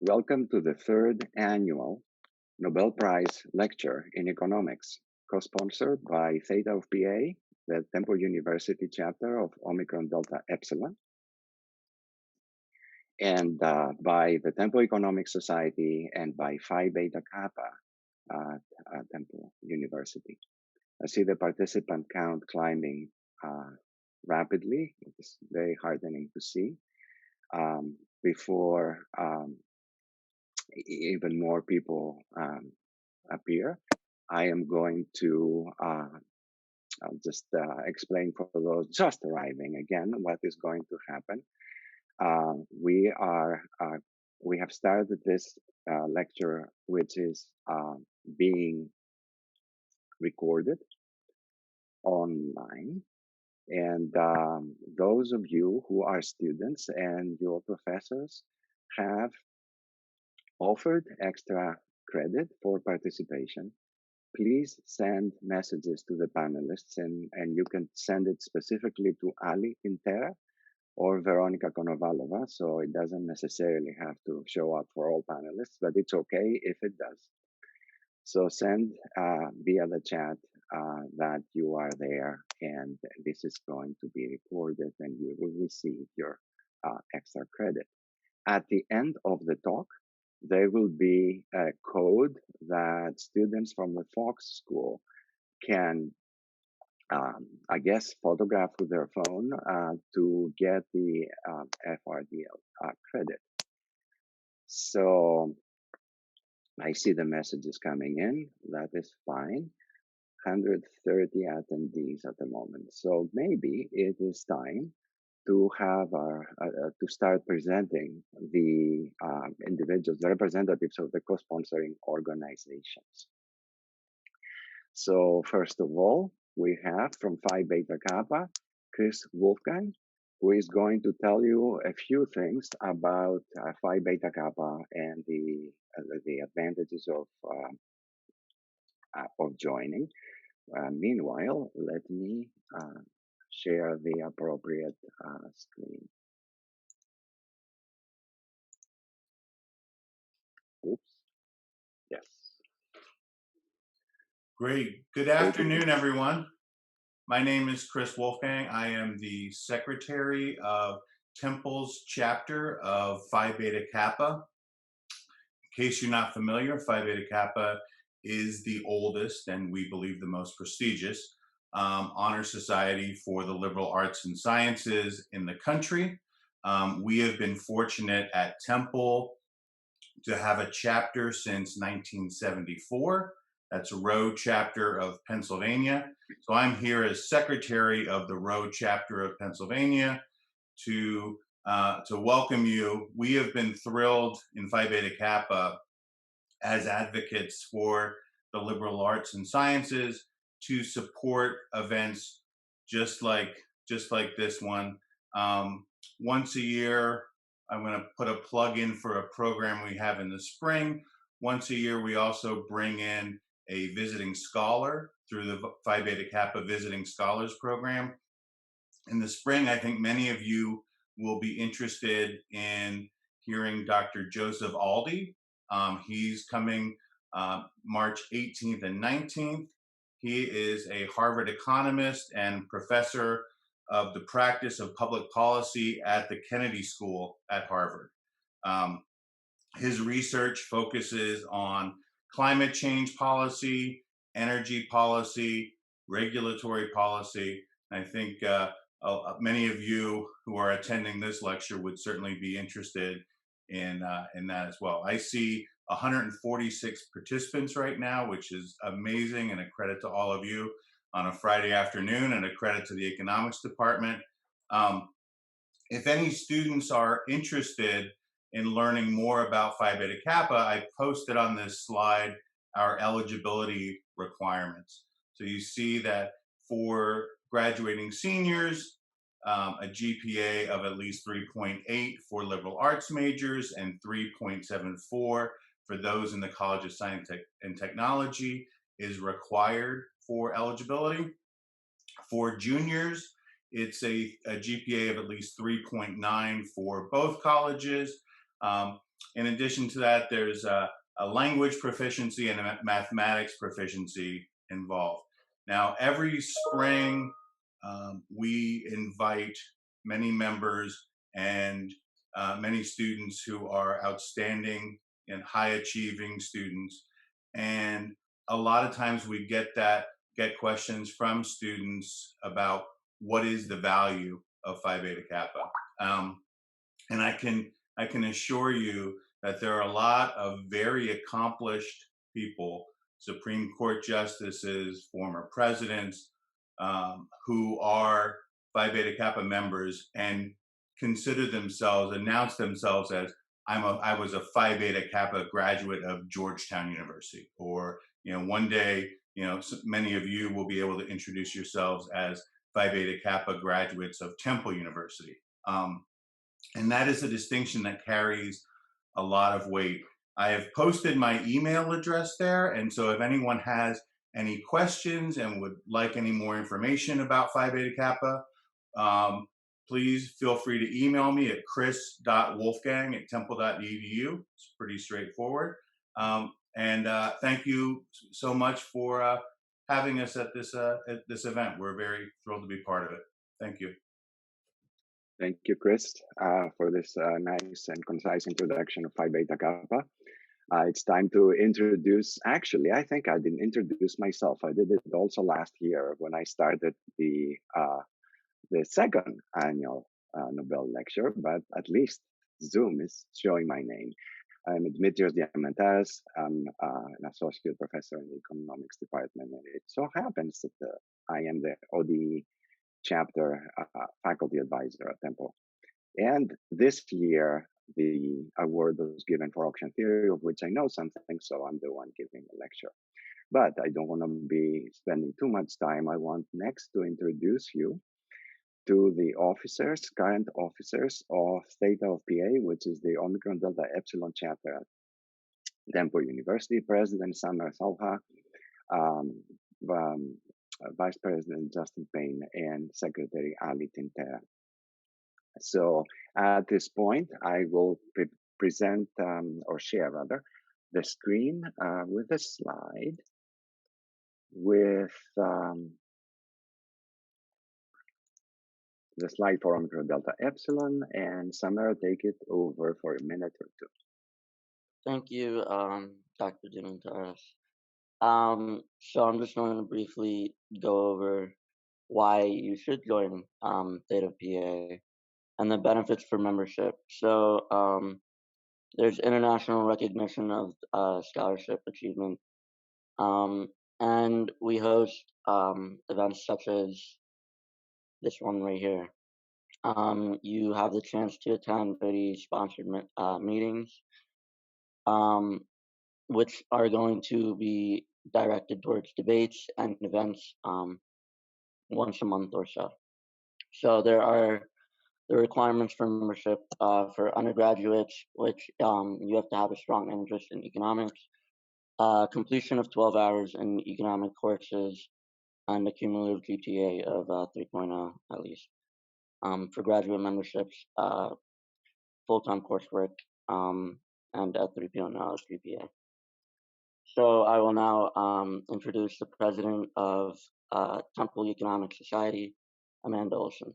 Welcome to the third annual Nobel Prize Lecture in Economics, co-sponsored by Theta of PA, the Temple University chapter of Omicron Delta Epsilon, and by the Temple Economic Society and by Phi Beta Kappa at Temple University. I see the participant count climbing rapidly. It's very heartening to see. Before even more people appear, I am going to I'll just explain for those just arriving again what is going to happen. We have started this lecture, which is being recorded online, and those of you who are students and your professors have offered extra credit for participation. Please send messages to the panelists, and you can send it specifically to Ali Intera or Veronica Konovalova, so it doesn't necessarily have to show up for all panelists, but it's okay if it does. So send via the chat that you are there, and this is going to be recorded, and you will receive your extra credit. At the end of the talk, there will be a code that students from the Fox School can, I guess, photograph with their phone to get the FRDL credit. So I see the messages coming in. That is fine. 130 attendees at the moment. So maybe it is time to have to start presenting the individuals, the representatives of the co-sponsoring organizations. So first of all, we have from Phi Beta Kappa, Chris Wolfgang, who is going to tell you a few things about Phi Beta Kappa and the advantages of joining. Meanwhile, let me share the appropriate screen. Oops. Yes. Great. Good afternoon, everyone. My name is Chris Wolfgang. I am the secretary of Temple's chapter of Phi Beta Kappa. In case you're not familiar, Phi Beta Kappa is the oldest and we believe the most prestigious honor society for the liberal arts and sciences in the country. We have been fortunate at Temple to have a chapter since 1974. That's a Road chapter of Pennsylvania. So I'm here as secretary of the Road chapter of Pennsylvania to welcome you. We have been thrilled in Phi Beta Kappa as advocates for the liberal arts and sciences to support events just like this one. Once a year, I'm going to put a plug in for a program we have in the spring. Once a year, we also bring in a visiting scholar through the Phi Beta Kappa Visiting Scholars Program. In the spring, I think many of you will be interested in hearing Dr. Joseph Aldi. He's coming March 18th and 19th. He is a Harvard economist and professor of the practice of public policy at the Kennedy School at Harvard. His research focuses on climate change policy, energy policy, regulatory policy. I think many of you who are attending this lecture would certainly be interested in that as well. I see 146 participants right now, which is amazing and a credit to all of you on a Friday afternoon and a credit to the economics department. If any students are interested in learning more about Phi Beta Kappa, I posted on this slide our eligibility requirements. So you see that for graduating seniors, a GPA of at least 3.8 for liberal arts majors and 3.74 for those in the College of Science and Technology is required for eligibility. For juniors, it's a GPA of at least 3.9 for both colleges. In addition to that, there's a language proficiency and a mathematics proficiency involved. Now, every spring, we invite many members and many students who are outstanding and high achieving students. And a lot of times we get questions from students about what is the value of Phi Beta Kappa. And I can assure you that there are a lot of very accomplished people, Supreme Court justices, former presidents, who are Phi Beta Kappa members and announce themselves as I was a Phi Beta Kappa graduate of Georgetown University, or one day many of you will be able to introduce yourselves as Phi Beta Kappa graduates of Temple University. And that is a distinction that carries a lot of weight. I have posted my email address there, and so if anyone has any questions and would like any more information about Phi Beta Kappa, please feel free to email me at chris.wolfgang@temple.edu. It's pretty straightforward. And thank you so much for having us at this event. We're very thrilled to be part of it. Thank you. Thank you, Chris, for this nice and concise introduction of Phi Beta Kappa. It's time to introduce, actually, I think I didn't introduce myself. I did it also last year when I started the second annual Nobel lecture, but at least Zoom is showing my name. I'm Dimitrios Diamantaras. I'm an associate professor in the economics department, and it so happens that I am the ODE chapter faculty advisor at Temple. And this year, the award was given for auction theory, of which I know something, so I'm the one giving the lecture. But I don't want to be spending too much time. I want next to introduce you to the current officers of Theta of PA, which is the Omicron Delta Epsilon chapter at Temple University, President Samar Salha, Vice President Justin Payne, and Secretary Ali Tintera. So at this point, I will present or share rather the screen with a slide with the slide for Omicron Delta Epsilon, and Samara, take it over for a minute or two. Thank you, Dr. Dimantaras. So I'm just going to briefly go over why you should join Theta PA and the benefits for membership. So there's international recognition of scholarship achievement, and we host events such as this one right here. You have the chance to attend 30 sponsored meetings, which are going to be directed towards debates and events once a month or so. So there are the requirements for membership for undergraduates, which you have to have a strong interest in economics, completion of 12 hours in economic courses, and a cumulative GPA of 3.0 at least. For graduate memberships, full-time coursework, and a 3.0 GPA. So I will now introduce the president of Temple Economic Society, Amanda Olson.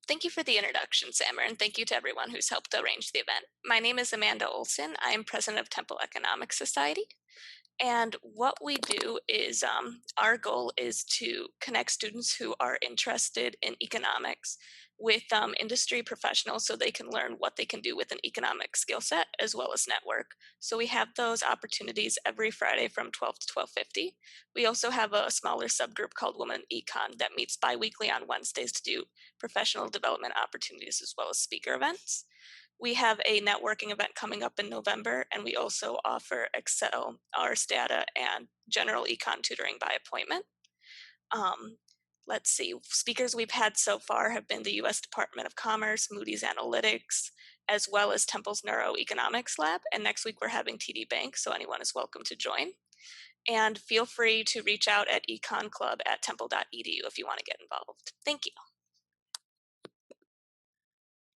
Thank you for the introduction, Samar, and thank you to everyone who's helped arrange the event. My name is Amanda Olson. I am president of Temple Economic Society. And what we do is our goal is to connect students who are interested in economics with industry professionals so they can learn what they can do with an economic skill set as well as network. So we have those opportunities every Friday from 12 to 12:50. We also have a smaller subgroup called Women Econ that meets biweekly on Wednesdays to do professional development opportunities as well as speaker events. We have a networking event coming up in November, and we also offer Excel, Ars Data, and general econ tutoring by appointment. Let's see, speakers we've had so far have been the US Department of Commerce, Moody's Analytics, as well as Temple's Neuroeconomics Lab. And next week we're having TD Bank, so anyone is welcome to join. And feel free to reach out at econclub@temple.edu if you want to get involved. Thank you.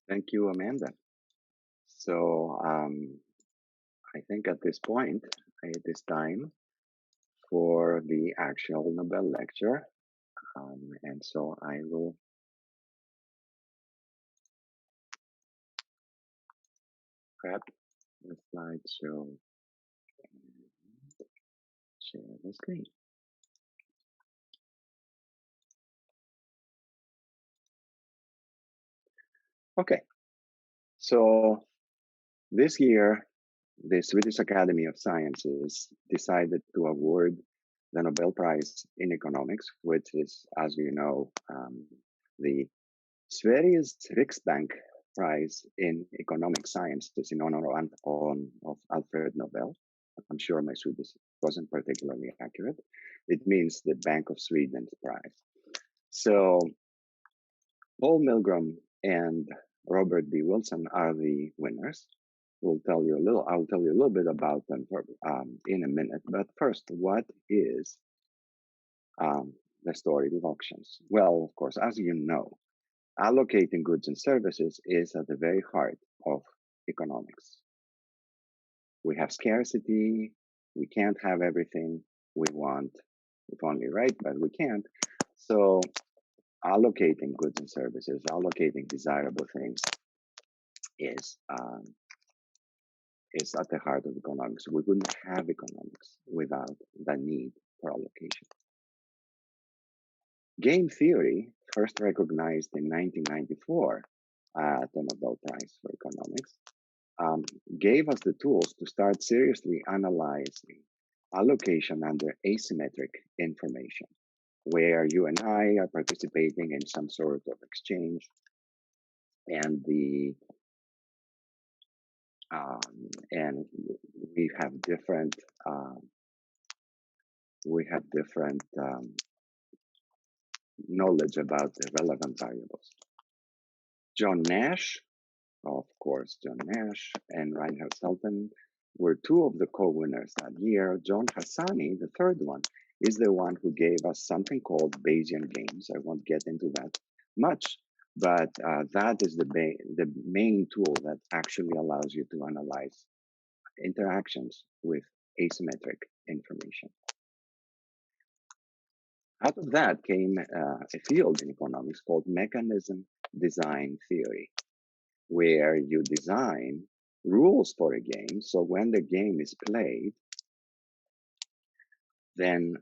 Thank you, Amanda. So I think at this point, it is time for the actual Nobel lecture. And so I will prep the slideshow and share the screen. Okay, so this year, the Swedish Academy of Sciences decided to award the Nobel Prize in Economics, which is, as you know, the Sveriges Riksbank Prize in Economic Sciences in honor of Alfred Nobel. I'm sure my Swedish wasn't particularly accurate. It means the Bank of Sweden's prize. So Paul Milgrom and Robert B. Wilson are the winners. I'll tell you a little bit about them in a minute. But first, what is the story with auctions? Well, of course, as you know, allocating goods and services is at the very heart of economics. We have scarcity. We can't have everything we want, if only, right? But we can't. So allocating goods and services, allocating desirable things is at the heart of economics. We wouldn't have economics without the need for allocation. Game theory, first recognized in 1994 at the Nobel Prize for Economics, gave us the tools to start seriously analyzing allocation under asymmetric information, where you and I are participating in some sort of exchange, and and we have different knowledge about the relevant variables. John Nash, of course, John Nash and Reinhard Selten were two of the co-winners that year. John Hassani, the third one, is the one who gave us something called Bayesian games. I won't get into that much, but that is the main tool that actually allows you to analyze interactions with asymmetric information. Out of that came a field in economics called mechanism design theory, where you design rules for a game. So when the game is played, then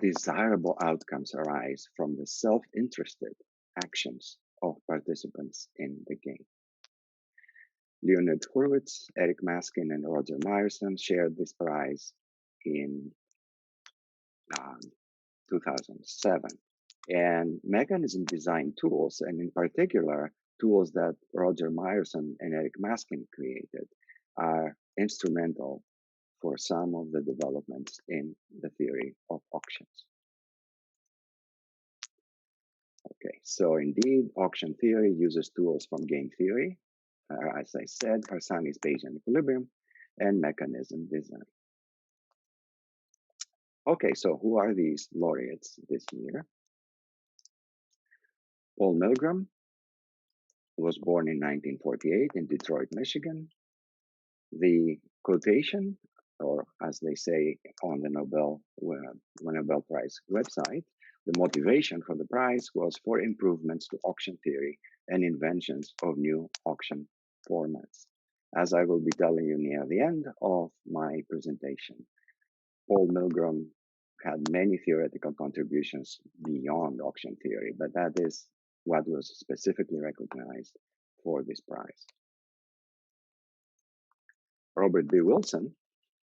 desirable outcomes arise from the self-interested actions of participants in the game. Leonid Hurwitz, Eric Maskin, and Roger Myerson shared this prize in 2007. And mechanism design tools, and in particular, tools that Roger Myerson and Eric Maskin created, are instrumental for some of the developments in the theory of auctions. Okay, so indeed, auction theory uses tools from game theory, as I said, Harsani's Bayesian equilibrium, and mechanism design. Okay, so who are these laureates this year? Paul Milgrom was born in 1948 in Detroit, Michigan. The quotation, or as they say on the Nobel Prize website, the motivation for the prize was for improvements to auction theory and inventions of new auction formats. As I will be telling you near the end of my presentation, Paul Milgrom had many theoretical contributions beyond auction theory, but that is what was specifically recognized for this prize. Robert B. Wilson,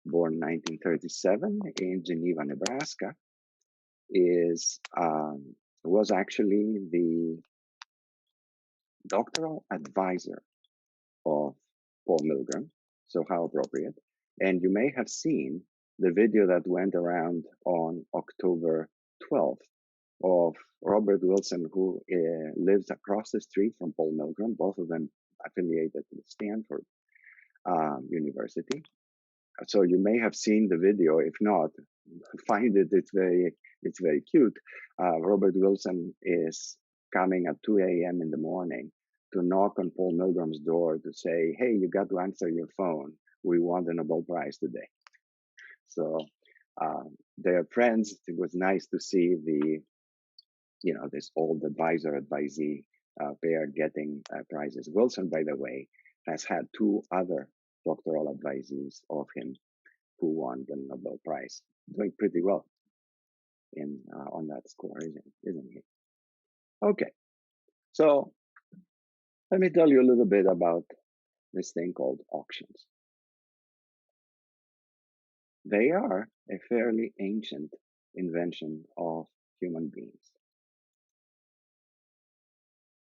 born 1937 in Geneva, Nebraska, was actually the doctoral advisor of Paul Milgrom, so how appropriate. And you may have seen the video that went around on October 12th of Robert Wilson, who lives across the street from Paul Milgrom, both of them affiliated with Stanford University. So you may have seen the video. If not, find it. It's very cute. Robert Wilson is coming at 2 a.m. in the morning to knock on Paul Milgram's door to say, "Hey, you got to answer your phone. We won the Nobel Prize today." So they're friends. It was nice to see this old advisor-advisee pair getting prizes. Wilson, by the way, has had two other doctoral advisees of him who won the Nobel Prize, doing pretty well on that score, isn't he? Okay, so let me tell you a little bit about this thing called auctions. They are a fairly ancient invention of human beings.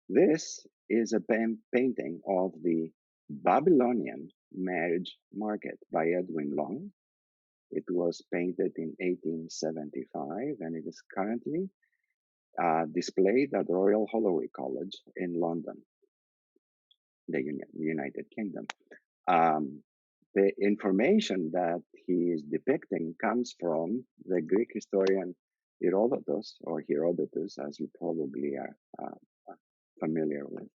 This is a painting of the Babylonian marriage market by Edwin Long. It was painted in 1875 and it is currently displayed at Royal Holloway College in London, the United Kingdom. The information that he is depicting comes from the Greek historian Herodotus, as you probably are familiar with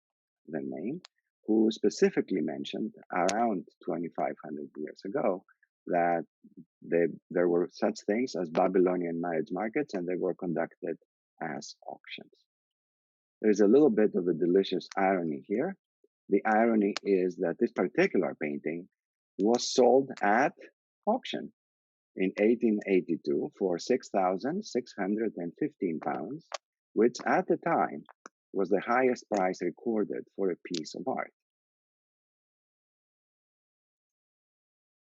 the name, who specifically mentioned around 2,500 years ago that there were such things as Babylonian marriage markets and they were conducted as auctions. There's a little bit of a delicious irony here. The irony is that this particular painting was sold at auction in 1882 for £6,615, which at the time was the highest price recorded for a piece of art.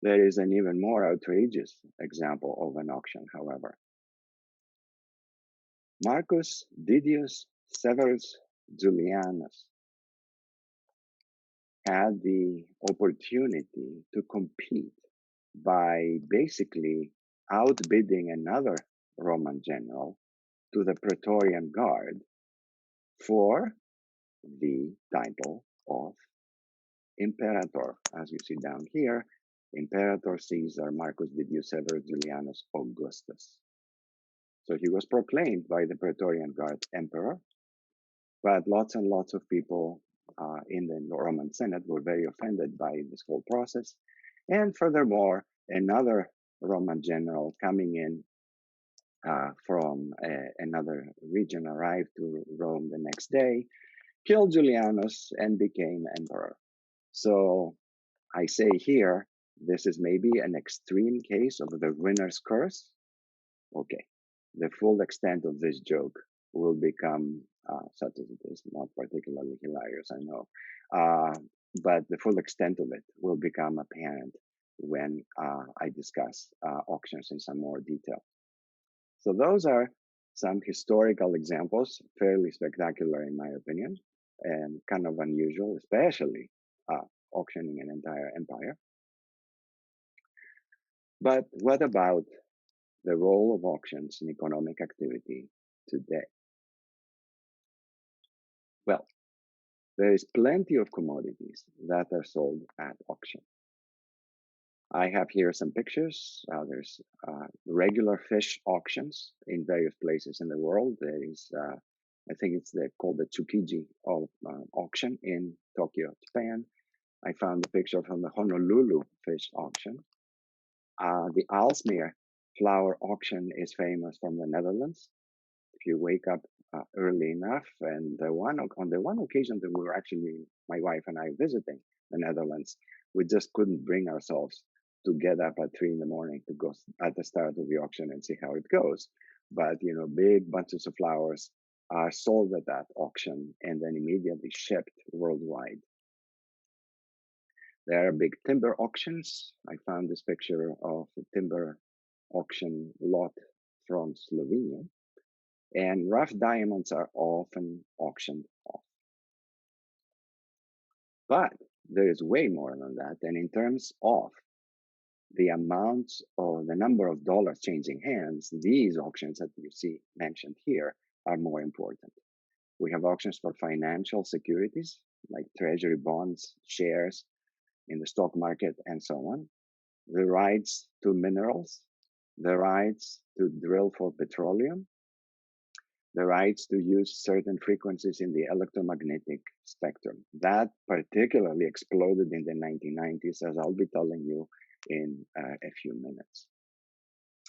There is an even more outrageous example of an auction, however. Marcus Didius Severus Julianus had the opportunity to compete by basically outbidding another Roman general to the Praetorian Guard for the title of Imperator. As you see down here, Imperator Caesar Marcus Didius Severus Julianus Augustus. So he was proclaimed by the Praetorian Guard emperor, but lots and lots of people in the Roman Senate were very offended by this whole process. And furthermore, another Roman general coming in from another region arrived to Rome the next day, killed Julianus, and became emperor. So I say here, this is maybe an extreme case of the winner's curse. Okay, the full extent of this joke will become, such as it is, not particularly hilarious, I know, but the full extent of it will become apparent when I discuss auctions in some more detail. So those are some historical examples, fairly spectacular in my opinion, and kind of unusual, especially auctioning an entire empire. But what about the role of auctions in economic activity today? Well, there is plenty of commodities that are sold at auction. I have here some pictures. There's regular fish auctions in various places in the world. There is, I think it's called the Tsukiji auction in Tokyo, Japan. I found a picture from the Honolulu fish auction. The Aalsmeer flower auction is famous from the Netherlands. If you wake up early enough, and on the one occasion that we were actually, my wife and I, visiting the Netherlands, we just couldn't bring ourselves to get up at 3 a.m. to go at the start of the auction and see how it goes. But, big bunches of flowers are sold at that auction and then immediately shipped worldwide. There are big timber auctions. I found this picture of a timber auction lot from Slovenia. And rough diamonds are often auctioned off. But there is way more than that. And in terms of the amounts or the number of dollars changing hands, these auctions that you see mentioned here are more important. We have auctions for financial securities like treasury bonds, shares in the stock market, and so on. the rights to minerals, the rights to drill for petroleum, the rights to use certain frequencies in the electromagnetic spectrum. That particularly exploded in the 1990s, as I'll be telling you in a few minutes.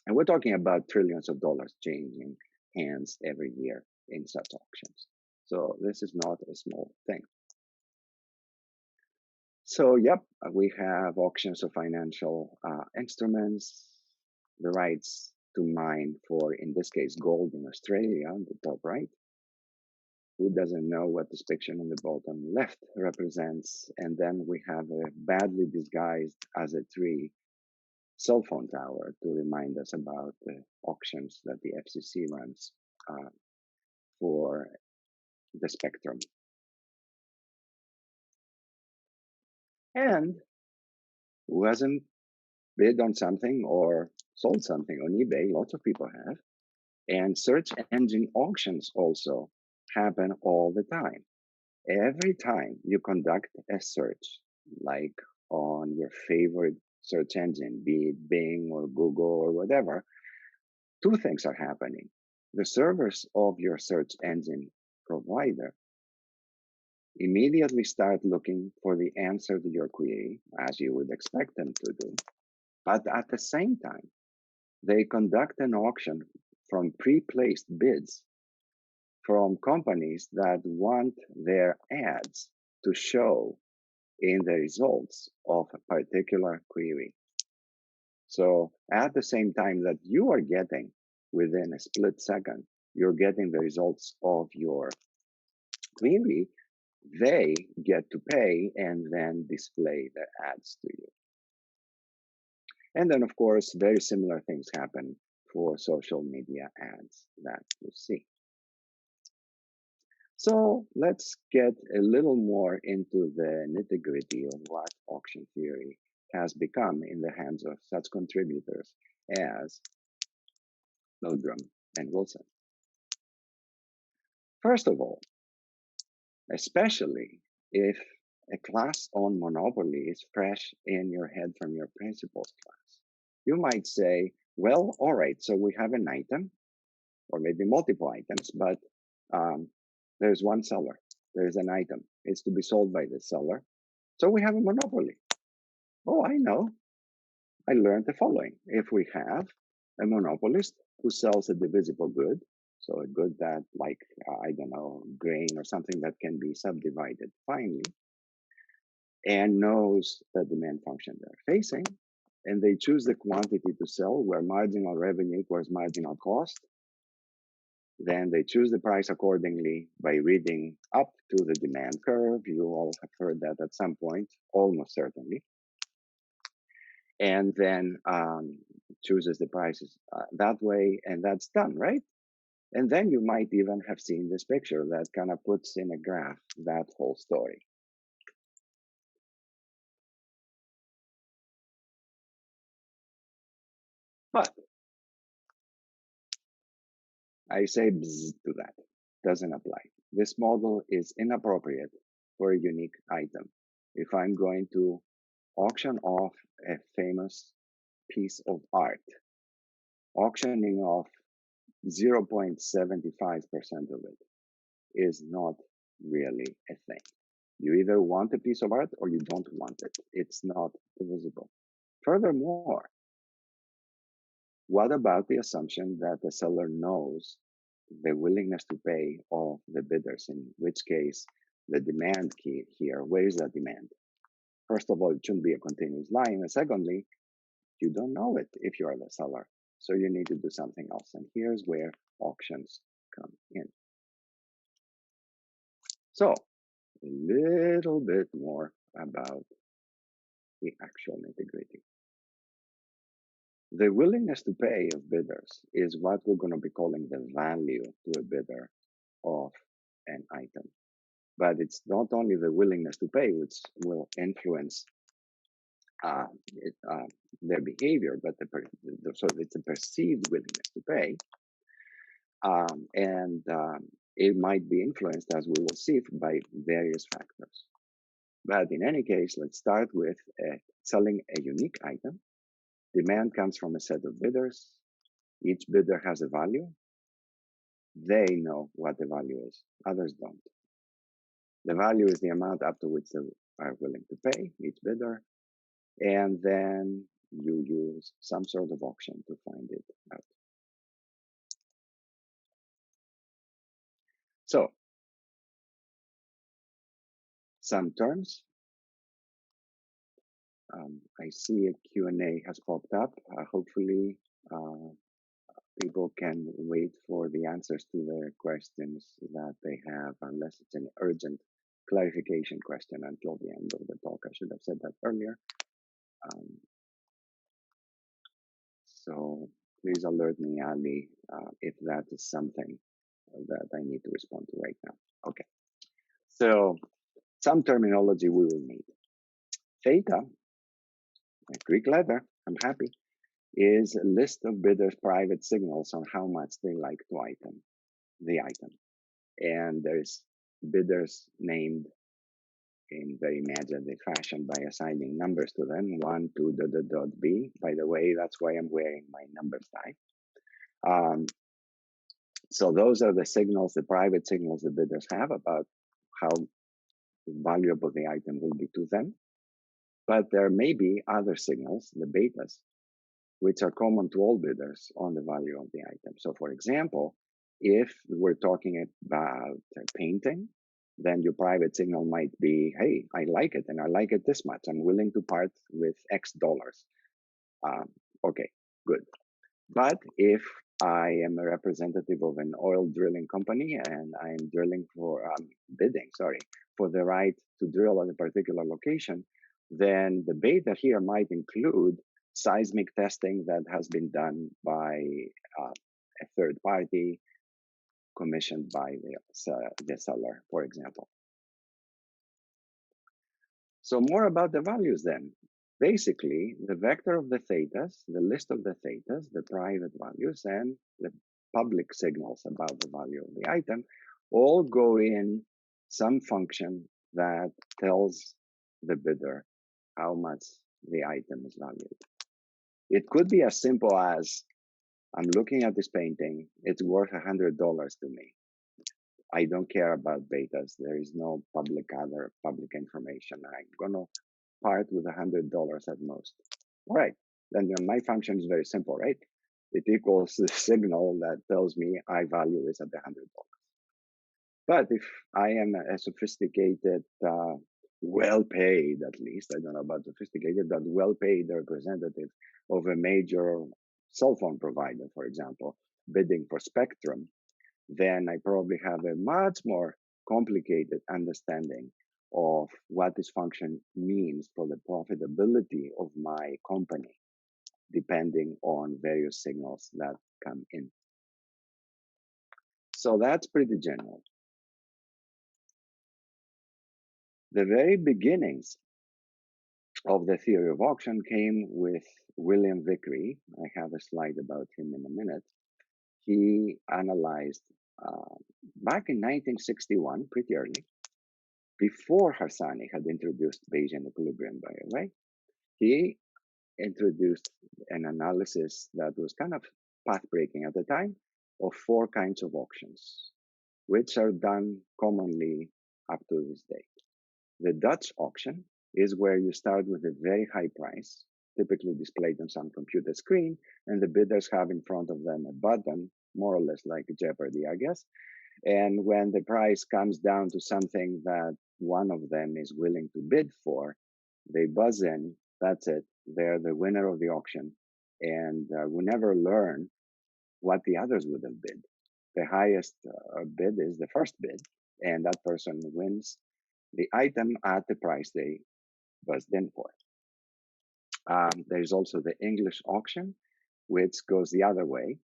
And we're talking about trillions of dollars changing hands every year in such auctions. So this is not a small thing. So, yep, we have auctions of financial instruments, the rights to mine for, in this case, gold in Australia on the top right. Who doesn't know what this picture on the bottom left represents? And then we have a badly disguised as a tree cell phone tower to remind us about the auctions that the FCC runs for the spectrum. And who hasn't bid on something or sold something on eBay? Lots of people have. And search engine auctions also happen all the time. Every time you conduct a search, like on your favorite search engine, be it Bing or Google or whatever, two things are happening. The servers of your search engine provider immediately start looking for the answer to your query, as you would expect them to do. But at the same time, they conduct an auction from pre-placed bids from companies that want their ads to show in the results of a particular query. So at the same time that you are getting, within a split second, you're getting the results of your query, they get to pay and then display their ads to you. And then, of course, very similar things happen for social media ads that you see. So let's get a little more into the nitty-gritty of what auction theory has become in the hands of such contributors as Milgram and Wilson. First of all, especially if a class on monopoly is fresh in your head from your principles class, you might say, well, all right, so we have an item, or maybe multiple items, but there's one seller. There's an item. It's to be sold by the seller. So we have a monopoly. Oh, I know. I learned the following. If we have a monopolist who sells a divisible good, so a good that, like, I don't know, grain or something that can be subdivided finely, and knows the demand function they're facing, and they choose the quantity to sell where marginal revenue equals marginal cost, then they choose the price accordingly by reading up to the demand curve. You all have heard that at some point, almost certainly. And then chooses the prices that way, and that's done, right? And then you might even have seen this picture that kind of puts in a graph that whole story. But I say bzz to that. Doesn't apply. This model is inappropriate for a unique item. If I'm going to auction off a famous piece of art, auctioning off 0.75% of it is not really a thing. You either want a piece of art or you don't want it. It's not divisible. Furthermore, what about the assumption that the seller knows the willingness to pay of the bidders, in which case the demand key here, where is that demand? First of all, it shouldn't be a continuous line. And secondly, you don't know it if you are the seller. So you need to do something else. And here's where auctions come in. So a little bit more about the actual nitty-gritty. The willingness to pay of bidders is what we're going to be calling the value to a bidder of an item. But it's not only the willingness to pay which will influence their behavior, but so it's a perceived willingness to pay. And it might be influenced, as we will see, by various factors. But in any case, let's start with selling a unique item. Demand comes from a set of bidders. Each bidder has a value. They know what the value is. Others don't. The value is the amount up to which they are willing to pay, each bidder. And then you use some sort of auction to find it out. So, some terms. I see a Q&A has popped up. Hopefully, people can wait for the answers to their questions that they have, unless it's an urgent clarification question until the end of the talk. I should have said that earlier. So please alert me, Ali, if that is something that I need to respond to right now. Okay. So some terminology we will need. Theta, a Greek letter, I'm happy, is a list of bidders' private signals on how much they like the item. And there's bidders named in very imaginative fashion by assigning numbers to them, 1, 2, ... B. By the way, that's why I'm wearing my numbers tie. So those are the signals, the private signals the bidders have about how valuable the item will be to them. But there may be other signals, the betas, which are common to all bidders on the value of the item. So for example, if we're talking about painting, then your private signal might be, hey, I like it and I like it this much. I'm willing to part with X dollars. Okay, good. But if I am a representative of an oil drilling company and I'm drilling for, bidding, for the right to drill at a particular location, then the beta here might include seismic testing that has been done by a third party commissioned by the seller, for example. So more about the values then. Basically, the vector of the thetas, the list of the thetas, the private values, and the public signals about the value of the item all go in some function that tells the bidder how much the item is valued. It could be as simple as, I'm looking at this painting, it's worth $100 to me. I don't care about betas. There is no other public information. I'm gonna part with $100 at most. All right, then my function is very simple, right? It equals the signal that tells me I value this at $100. But if I am a sophisticated, well-paid, at least, I don't know about sophisticated, but well-paid representative of a major cell phone provider, for example, bidding for spectrum, then I probably have a much more complicated understanding of what this function means for the profitability of my company, depending on various signals that come in. So that's pretty general. The very beginnings of the theory of auction came with William Vickrey. I have a slide about him in a minute. He analyzed back in 1961, pretty early, before Harsanyi had introduced Bayesian equilibrium, by the way. He introduced an analysis that was kind of path-breaking at the time of 4 kinds of auctions, which are done commonly up to this day. The Dutch auction is where you start with a very high price, typically displayed on some computer screen, and the bidders have in front of them a button, more or less like Jeopardy, I guess. And when the price comes down to something that one of them is willing to bid for, they buzz in, that's it, they're the winner of the auction. And we never learn what the others would have bid. The highest bid is the first bid, and that person wins the item at the price they buzzed in for. There's also the English auction, which goes the other way.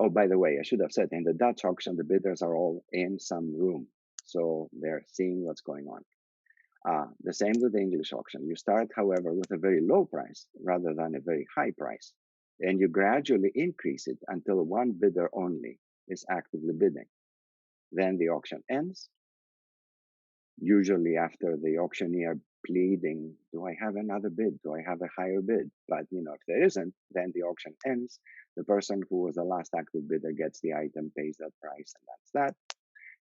Oh, by the way, I should have said, in the Dutch auction, the bidders are all in some room, so they're seeing what's going on. The same with the English auction. You start, however, with a very low price rather than a very high price, and you gradually increase it until one bidder only is actively bidding. Then the auction ends, usually after the auctioneer pleading, do I have another bid? Do I have a higher bid? But if there isn't, then the auction ends. The person who was the last active bidder gets the item, pays that price, and that's that.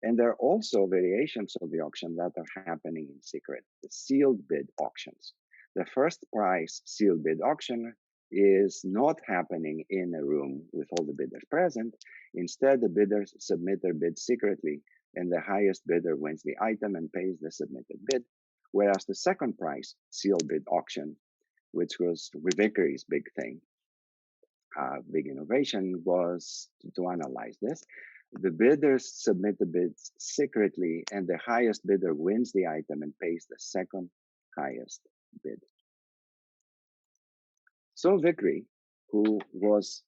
And there are also variations of the auction that are happening in secret, the sealed bid auctions. The first price sealed bid auction is not happening in a room with all the bidders present. Instead, the bidders submit their bid secretly, and the highest bidder wins the item and pays the submitted bid. Whereas the second price sealed bid auction, which was Vickery's big thing, big innovation, was to analyze this. The bidders submit the bids secretly, and the highest bidder wins the item and pays the second highest bid. So Vickery, who was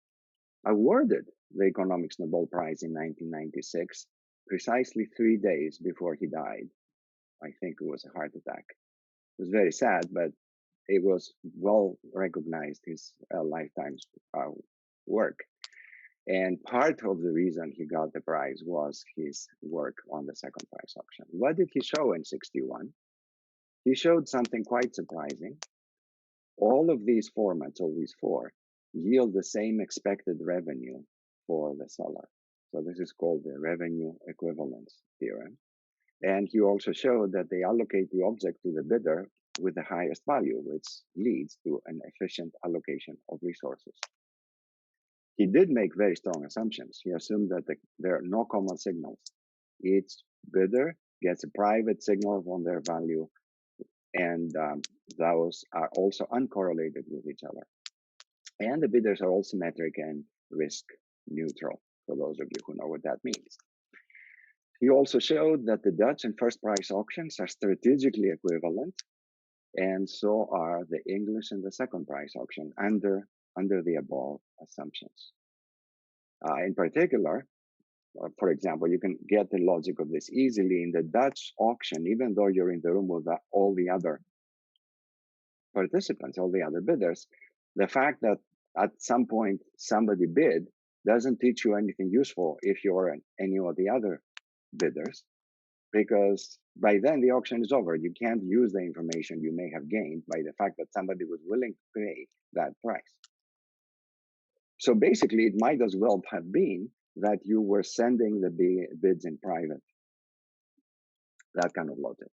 awarded the Economics Nobel Prize in 1996, precisely 3 days before he died. I think it was a heart attack. It was very sad, but it was well recognized, his lifetime's work. And part of the reason he got the prize was his work on the second price auction. What did he show in 61? He showed something quite surprising. All of these formats, all these four, yield the same expected revenue for the seller. So this is called the revenue equivalence theorem. And he also showed that they allocate the object to the bidder with the highest value, which leads to an efficient allocation of resources. He did make very strong assumptions. He assumed that there are no common signals. Each bidder gets a private signal on their value, and those are also uncorrelated with each other. And the bidders are all symmetric and risk neutral, for those of you who know what that means. He also showed that the Dutch and first price auctions are strategically equivalent, and so are the English and the second price auction under the above assumptions. In particular, for example, you can get the logic of this easily in the Dutch auction, even though you're in the room with all the other participants, all the other bidders, the fact that at some point somebody bid doesn't teach you anything useful if you're any of the other bidders, because by then the auction is over. You can't use the information you may have gained by the fact that somebody was willing to pay that price. So basically, it might as well have been that you were sending the bids in private. That kind of logic.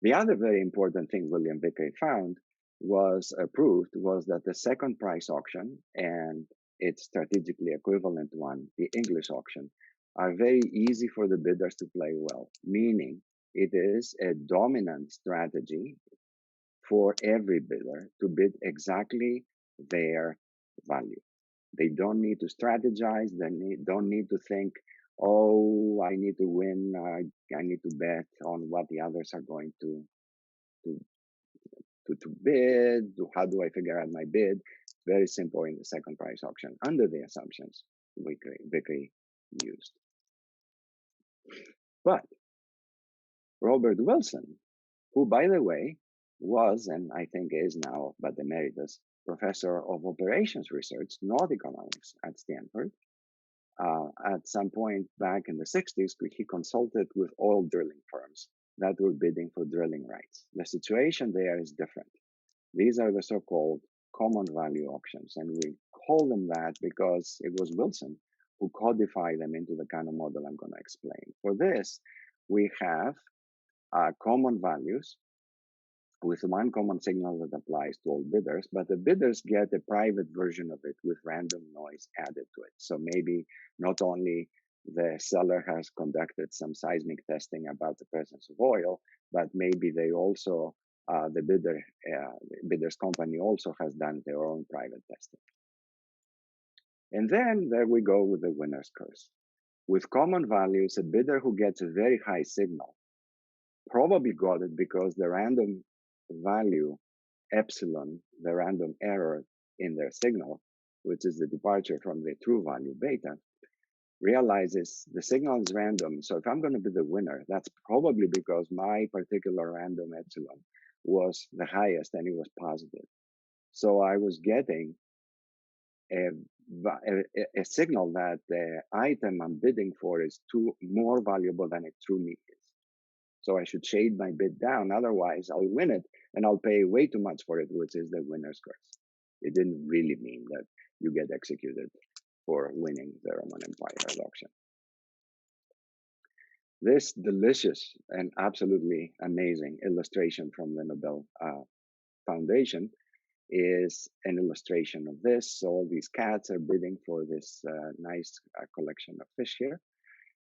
The other very important thing William Vickery found was that the second price auction and its strategically equivalent one, the English auction, are very easy for the bidders to play well, meaning it is a dominant strategy for every bidder to bid exactly their value. They don't need to strategize. They don't need to think, oh, I need to win. I need to bet on what the others are going to bid. How do I figure out my bid? Very simple in the second price auction under the assumptions Vickery used. But Robert Wilson, who, by the way, was and I think is now, but emeritus, professor of operations research, not economics, at Stanford. At some point back in the 60s, he consulted with oil drilling firms that were bidding for drilling rights. The situation there is different. These are the so-called common value auctions, and we call them that because it was Wilson who codified them into the kind of model I'm going to explain. For this, we have common values with one common signal that applies to all bidders, but the bidders get a private version of it with random noise added to it. So maybe not only the seller has conducted some seismic testing about the presence of oil, but maybe they also, the bidder's company also has done their own private testing. And then there we go with the winner's curse. With common values, a bidder who gets a very high signal probably got it because the random value epsilon, the random error in their signal, which is the departure from the true value beta, realizes the signal is random. So if I'm going to be the winner, that's probably because my particular random epsilon was the highest and it was positive. So I was getting a signal that the item I'm bidding for is more valuable than it truly is. So I should shade my bid down. Otherwise, I'll win it and I'll pay way too much for it, which is the winner's curse. It didn't really mean that you get executed for winning the Roman Empire at auction. This delicious and absolutely amazing illustration from the Nobel Foundation is an illustration of this. So all these cats are bidding for this nice collection of fish here.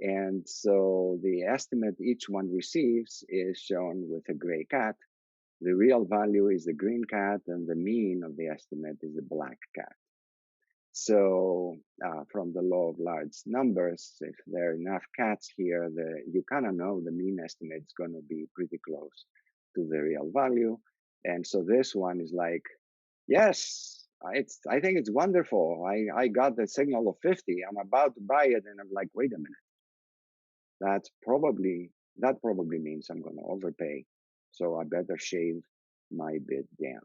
And so the estimate each one receives is shown with a gray cat. The real value is the green cat, and the mean of the estimate is the black cat. So from the law of large numbers, if there are enough cats here, you kind of know the mean estimate is going to be pretty close to the real value. And so this one is like, yes, I think it's wonderful. I got the signal of 50. I'm about to buy it, and I'm like, wait a minute. That probably means I'm going to overpay. So I better shave my bid down.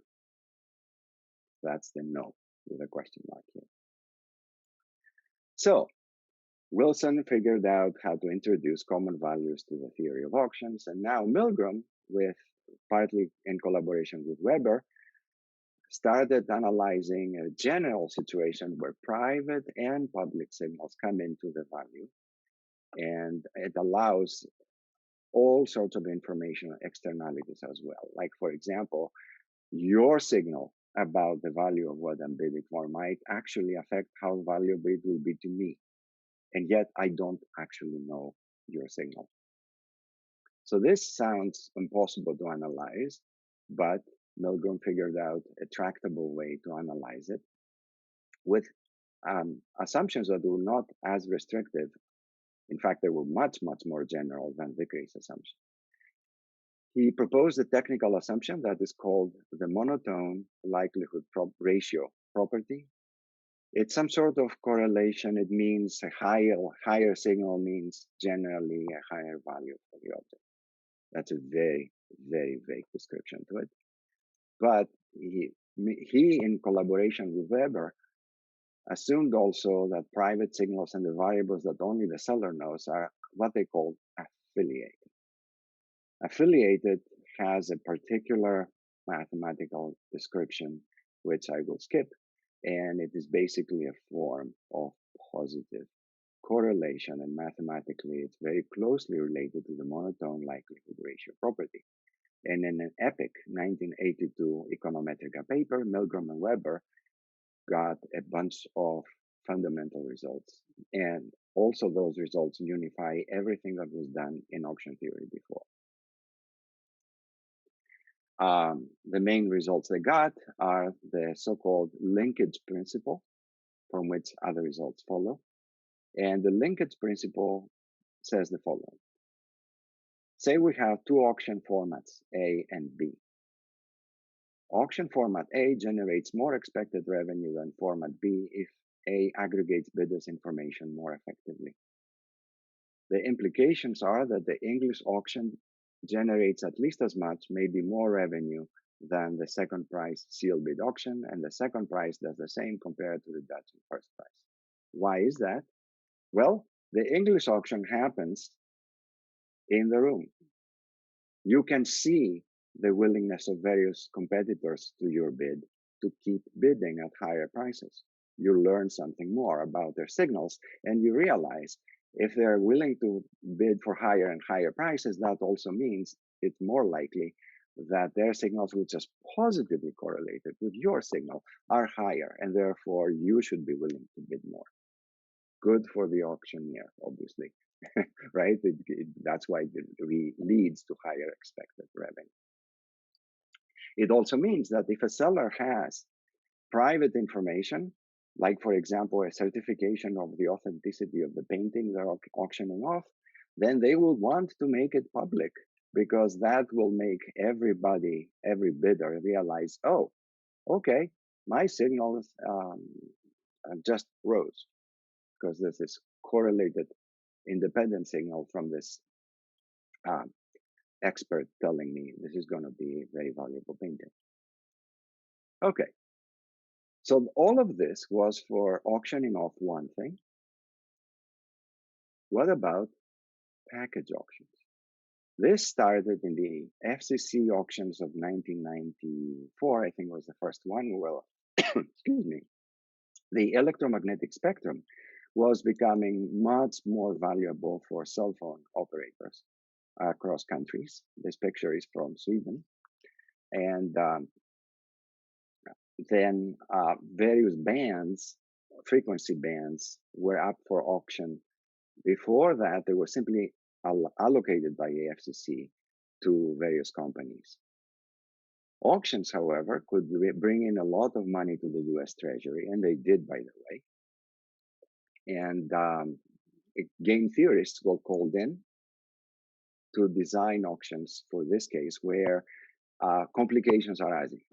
That's the no with a question mark here. So Wilson figured out how to introduce common values to the theory of auctions. And now Milgram, partly in collaboration with Weber, started analyzing a general situation where private and public signals come into the value. And it allows all sorts of information externalities as well. Like, for example, your signal about the value of what I'm bidding for might actually affect how valuable it will be to me. And yet I don't actually know your signal. So this sounds impossible to analyze, but Milgram figured out a tractable way to analyze it with assumptions that were not as restrictive. In fact, they were much, much more general than Vickery's assumption. He proposed a technical assumption that is called the monotone likelihood ratio property. It's some sort of correlation. It means a higher signal means generally a higher value for the object. That's a very, very vague description to it. But he in collaboration with Weber, assumed also that private signals and the variables that only the seller knows are what they call affiliated. Affiliated has a particular mathematical description, which I will skip, and it is basically a form of positive correlation, and mathematically it's very closely related to the monotone likelihood ratio property. And in an epic 1982 econometrica paper, Milgram and Weber got a bunch of fundamental results. And also those results unify everything that was done in auction theory before. The main results they got are the so-called linkage principle, from which other results follow. And the linkage principle says the following. Say we have two auction formats, A and B. Auction format A generates more expected revenue than format B if A aggregates bidders' information more effectively. The implications are that the English auction generates at least as much, maybe more revenue than the second price sealed bid auction, and the second price does the same compared to the Dutch first price. Why is that? Well, the English auction happens in the room. You can see the willingness of various competitors to your bid to keep bidding at higher prices. You learn something more about their signals, and you realize if they're willing to bid for higher and higher prices, that also means it's more likely that their signals, which is positively correlated with your signal, are higher, and therefore you should be willing to bid more. Good for the auctioneer, obviously, right? That's why it leads to higher expected revenue. It also means that if a seller has private information, like, for example, a certification of the authenticity of the painting they're auctioning off, then they will want to make it public, because that will make every bidder realize, oh, okay, my signals just rose, because there's this correlated independent signal from this expert telling me this is going to be a very valuable painting. Okay. So all of this was for auctioning off one thing. What about package auctions? This started in the FCC auctions of 1994, I think was the first one. Well, excuse me. The electromagnetic spectrum was becoming much more valuable for cell phone operators across countries. This picture is from Sweden. And then various bands, frequency bands, were up for auction. Before that, they were simply allocated by AFCC to various companies. Auctions, however, could bring in a lot of money to the US Treasury, and they did, by the way. And game theorists were called in to design auctions for this case, where complications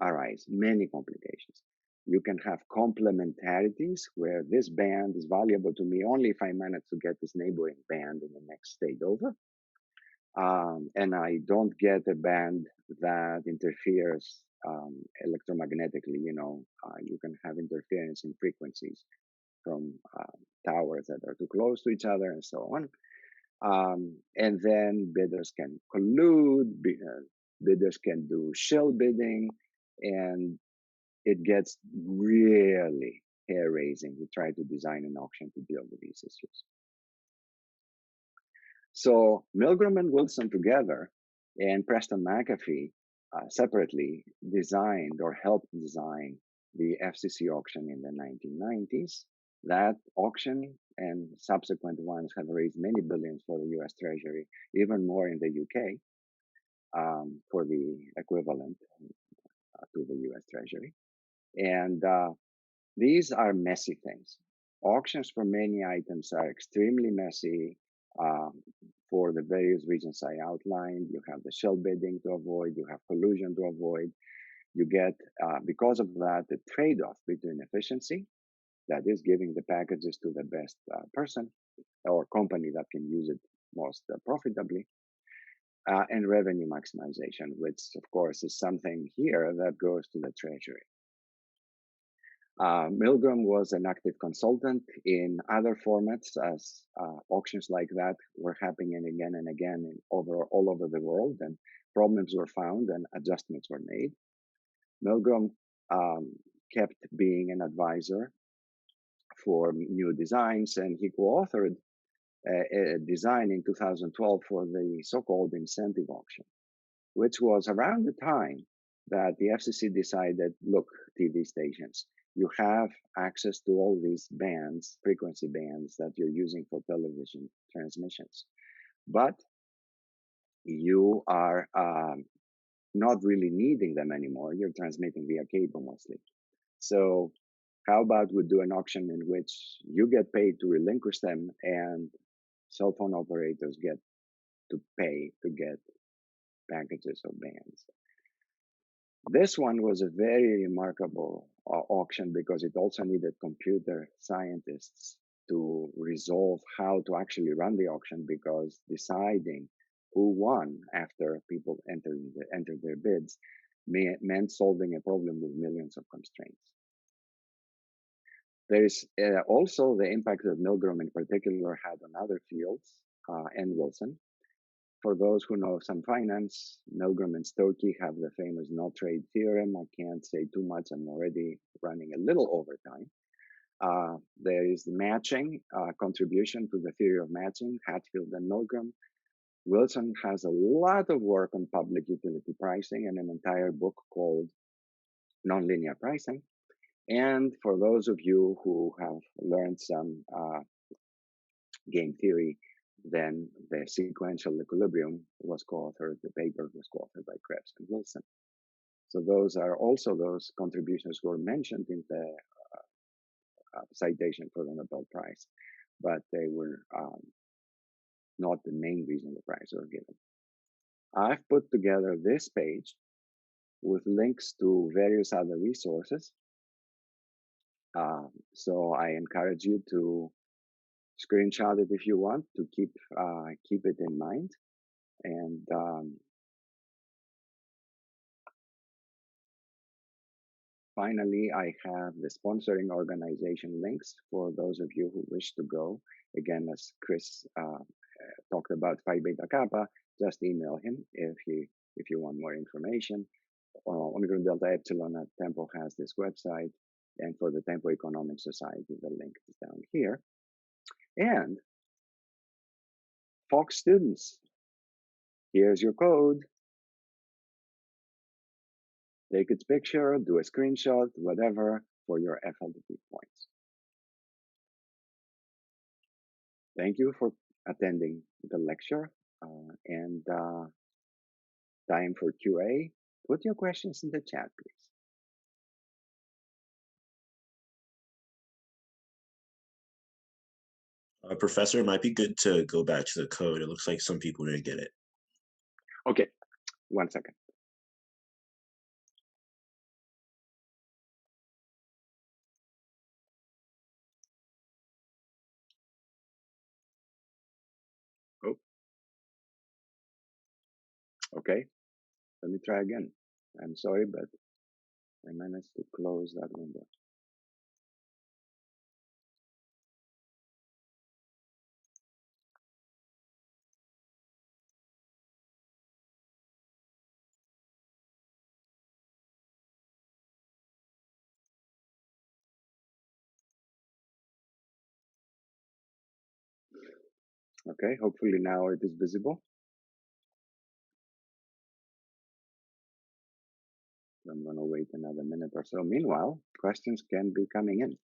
arise, many complications. You can have complementarities where this band is valuable to me only if I manage to get this neighboring band in the next state over. And I don't get a band that interferes electromagnetically. You can have interference in frequencies from towers that are too close to each other and so on. And then bidders can collude, bidders can do shell bidding, and it gets really hair-raising to try to design an auction to deal with these issues. So Milgram and Wilson together and Preston McAfee separately designed or helped design the FCC auction in the 1990s. That auction and subsequent ones have raised many billions for the US Treasury, even more in the UK for the equivalent to the US Treasury. And these are messy things. Auctions for many items are extremely messy for the various reasons I outlined. You have the shell bidding to avoid, you have collusion to avoid. You get, because of that, the trade-off between efficiency, that is giving the packages to the best person or company that can use it most profitably, and revenue maximization, which of course is something here that goes to the Treasury. Milgram was an active consultant in other formats as auctions like that were happening again and again all over the world, and problems were found and adjustments were made. Milgram kept being an advisor for new designs, and he co-authored a design in 2012 for the so-called incentive auction, which was around the time that the FCC decided, look, TV stations, you have access to all these bands, frequency bands that you're using for television transmissions, but you are not really needing them anymore. You're transmitting via cable mostly. So how about we do an auction in which you get paid to relinquish them and cell phone operators get to pay to get packages of bands. This one was a very remarkable auction because it also needed computer scientists to resolve how to actually run the auction, because deciding who won after people entered their bids meant solving a problem with millions of constraints. There is also the impact that Milgram in particular had on other fields and Wilson. For those who know some finance, Milgram and Stokey have the famous no trade theorem. I can't say too much. I'm already running a little over time. There is the matching contribution to the theory of matching, Hatfield and Milgram. Wilson has a lot of work on public utility pricing and an entire book called Nonlinear Pricing. And for those of you who have learned some game theory, then the sequential equilibrium was co-authored, the paper was co-authored by Krebs and Wilson. So those are also those contributions were mentioned in the citation for the Nobel Prize, but they were not the main reason the prize was given. I've put together this page with links to various other resources. So I encourage you to screenshot it if you want to keep it in mind. And finally, I have the sponsoring organization links for those of you who wish to go. Again, as Chris talked about Phi Beta Kappa, just email him if you want more information. Omicron Delta Epsilon at Tempo has this website, and for the Tempo Economic Society, the link is down here. And Fox students, here's your code. Take its picture, do a screenshot, whatever, for your FLDP points. Thank you for attending the lecture, and time for QA. Put your questions in the chat, please. Professor, it might be good to go back to the code. It looks like some people didn't get it. Okay, 1 second. Oh, okay. Let me try again. I'm sorry, but I managed to close that window. Okay, hopefully now it is visible. I'm going to wait another minute or so. Meanwhile, questions can be coming in.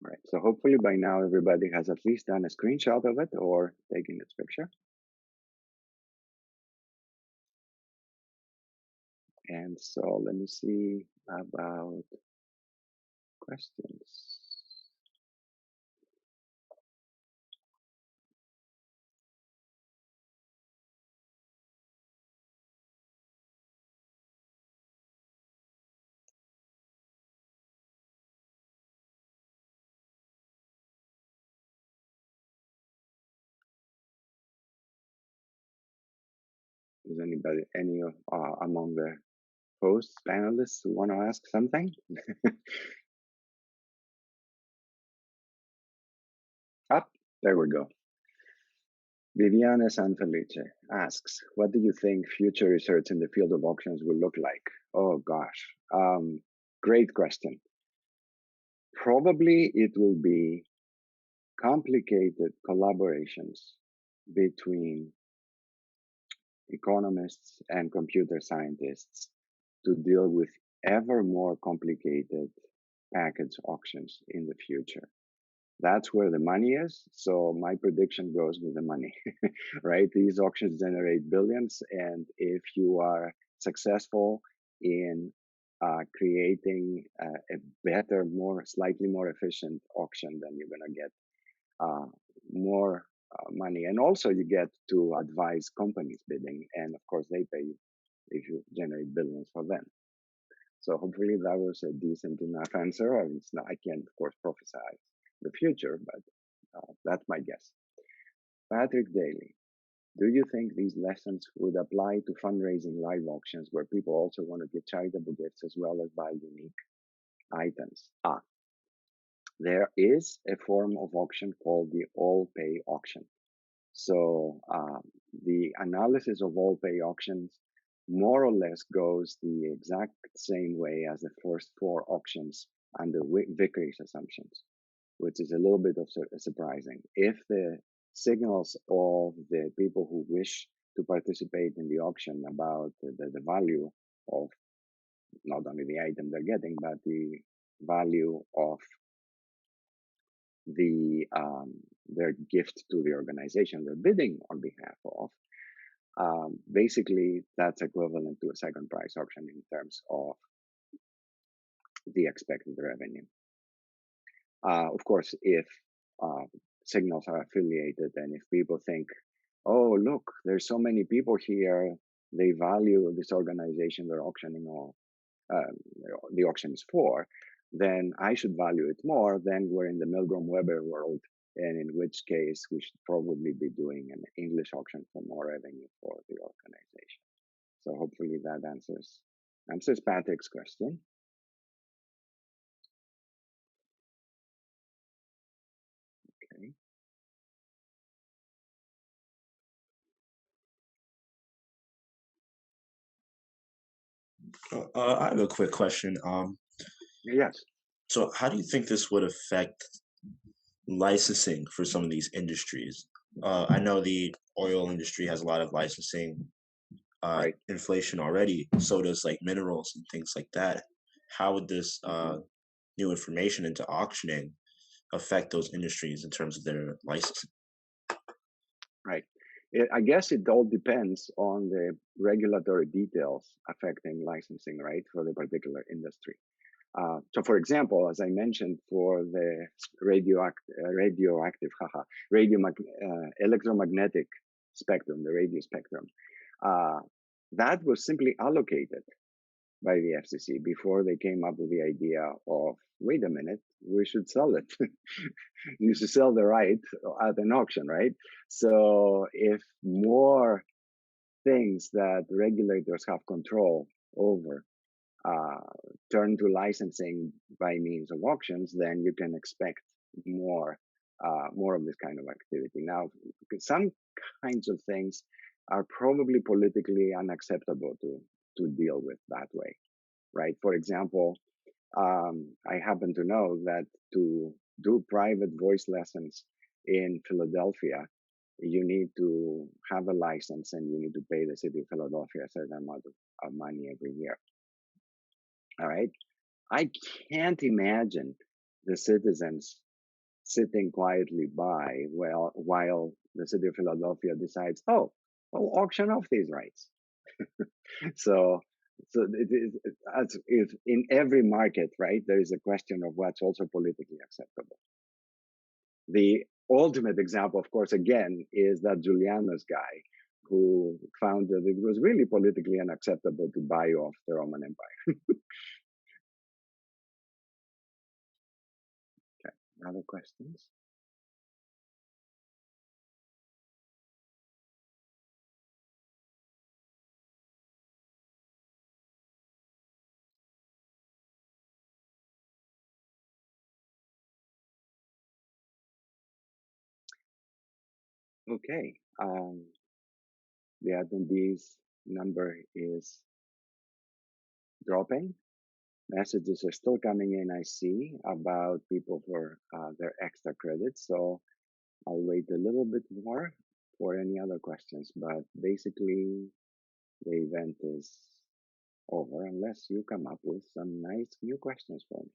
All right, so hopefully by now everybody has at least done a screenshot of it or taken its picture. And so let me see about questions. Is anybody, any among the hosts, panelists who want to ask something? Up, there we go. Viviana Sanfelice asks, what do you think future research in the field of auctions will look like? Oh gosh, great question. Probably it will be complicated collaborations between economists and computer scientists to deal with ever more complicated package auctions in the future. That's where the money is. So my prediction goes with the money, right? These auctions generate billions. And if you are successful in creating a better, slightly more efficient auction, then you're going to get more money. And also you get to advise companies bidding. And of course, they pay you if you generate billions for them. So hopefully that was a decent enough answer. I can't, of course, prophesy the future, but that's my guess. Patrick Daly, do you think these lessons would apply to fundraising live auctions where people also want to give charitable gifts as well as buy unique items? There is a form of auction called the all-pay auction. So the analysis of all-pay auctions more or less goes the exact same way as the first 4 auctions under Vickery's assumptions, which is a little bit of surprising. If the signals of the people who wish to participate in the auction about the value of not only the item they're getting, but the value of their gift to the organization they're bidding on behalf of, basically that's equivalent to a second price auction in terms of the expected revenue. Of course, if signals are affiliated and if people think, oh, look, there's so many people here, they value this organization they're auctioning off, the auction is for, then I should value it more. Then we're in the Milgram-Weber world, and in which case we should probably be doing an English auction for more revenue for the organization. So hopefully that answers Patrick's question. Okay. I have a quick question. Yes. So how do you think this would affect licensing for some of these industries? I know the oil industry has a lot of licensing Right. inflation already. So does like minerals and things like that. How would this new information into auctioning affect those industries in terms of their licensing? Right. I guess it all depends on the regulatory details affecting licensing, right, for the particular industry. So, for example, as I mentioned, for the electromagnetic spectrum, the radio spectrum, uh, that was simply allocated by the FCC before they came up with the idea of, wait a minute, we should sell it. You should sell the right at an auction, right? So if more things that regulators have control over uh, turn to licensing by means of auctions, then you can expect more more of this kind of activity. Now, some kinds of things are probably politically unacceptable to deal with that way, right? For example, I happen to know that to do private voice lessons in Philadelphia, you need to have a license and you need to pay the city of Philadelphia a certain amount of money every year. All right. I can't imagine the citizens sitting quietly by while the city of Philadelphia decides, oh, we'll auction off these rights. So, so it is as if in every market, right, there is a question of what's also politically acceptable. The ultimate example, of course, again, is that Julianus guy who found that it was really politically unacceptable to buy off the Roman Empire. Okay, other questions? Okay, the attendees number is dropping. Messages are still coming in, I see, about people for their extra credits. So I'll wait a little bit more for any other questions. But basically, the event is over unless you come up with some nice new questions for me.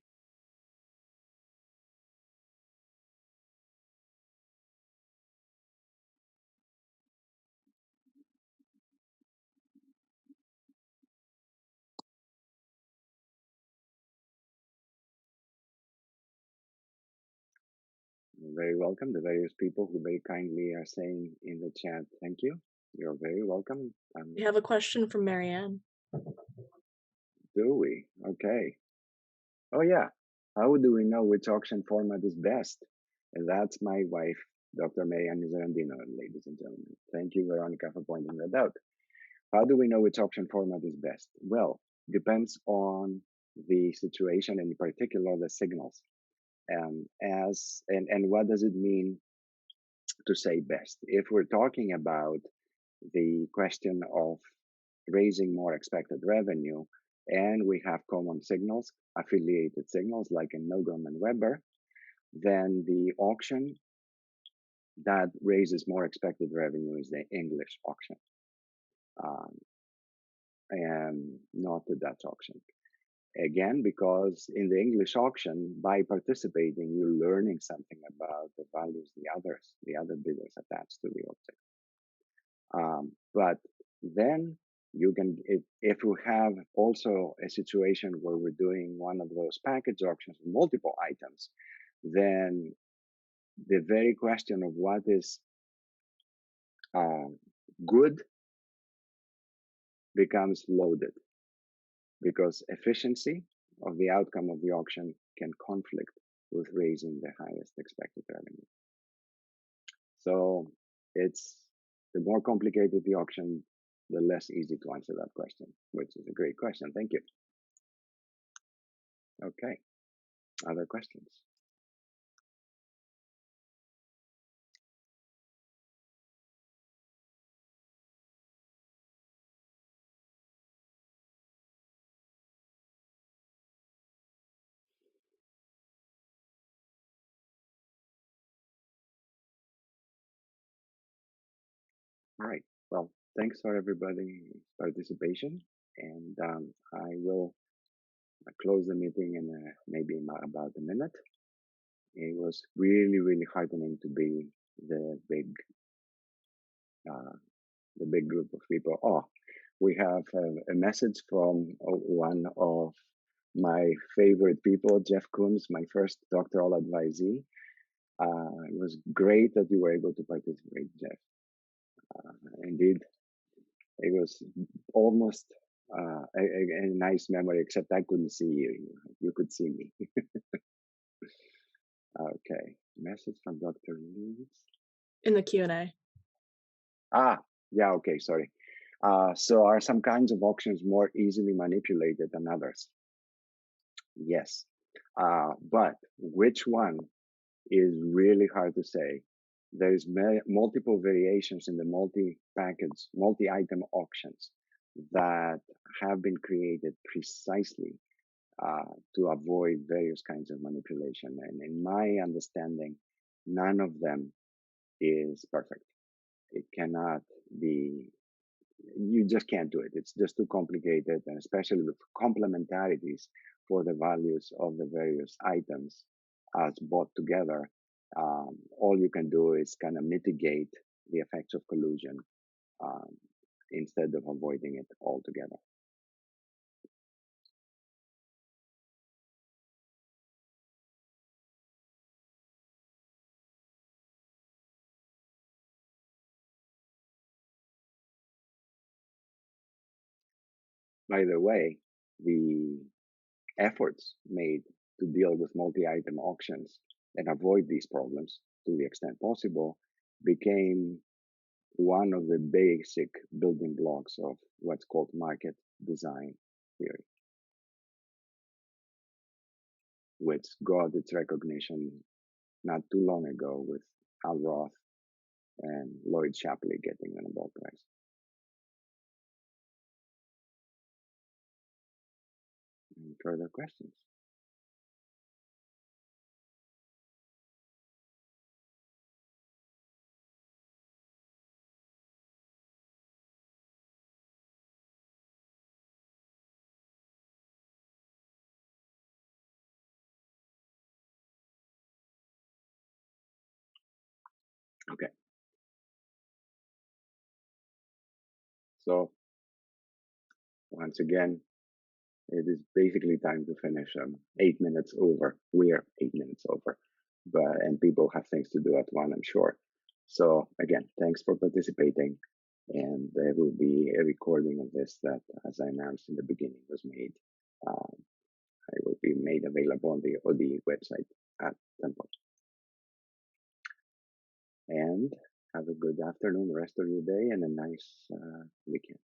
You're very welcome. The various people who very kindly are saying in the chat, thank you. You're very welcome. We have a question from Marianne. Do we? Okay. Oh, yeah. How do we know which auction format is best? And that's my wife, Dr. Marianne Mizarandino, ladies and gentlemen. Thank you, Veronica, for pointing that out. How do we know which auction format is best? Well, depends on the situation, and in particular, the signals. And what does it mean to say best? If we're talking about the question of raising more expected revenue, and we have common signals, affiliated signals like in Milgram and Weber, then the auction that raises more expected revenue is the English auction, and not the Dutch auction. Again, because in the English auction, by participating, you're learning something about the values the other bidders attached to the object. But then you can, if we have also a situation where we're doing one of those package auctions with multiple items, then the very question of what is good becomes loaded, because efficiency of the outcome of the auction can conflict with raising the highest expected revenue. So it's the more complicated the auction, the less easy to answer that question, which is a great question. Thank you. Okay, other questions? All right. Well, thanks for everybody's participation, and I will close the meeting in maybe about a minute. It was really, really heartening to be the big, uh, the big group of people. Oh, we have a message from one of my favorite people, Jeff Coombs, my first doctoral advisee. It was great that you were able to participate, Jeff. Indeed, it was almost a nice memory, except I couldn't see you. You could see me. Okay, message from Dr. Leeds. In the Q&A. Ah, yeah, okay, sorry. So are some kinds of auctions more easily manipulated than others? Yes. But which one is really hard to say. There's multiple variations in the multi-package, multi-item auctions that have been created precisely to avoid various kinds of manipulation. And in my understanding, none of them is perfect. It cannot be, you just can't do it. It's just too complicated, and especially with complementarities for the values of the various items as bought together. All you can do is kind of mitigate the effects of collusion um, instead of avoiding it altogether. By the way, the efforts made to deal with multi-item auctions and avoid these problems to the extent possible became one of the basic building blocks of what's called market design theory, which got its recognition not too long ago with Al Roth and Lloyd Shapley getting the Nobel Prize. Any further questions? Okay. So once again, it is basically time to finish. 8 minutes over. We are 8 minutes over, and people have things to do at 1, I'm sure. So again, thanks for participating. And there will be a recording of this that, as I announced in the beginning, was made. It will be made available on the ODE website at Temple. And have a good afternoon, rest of your day, and a nice weekend.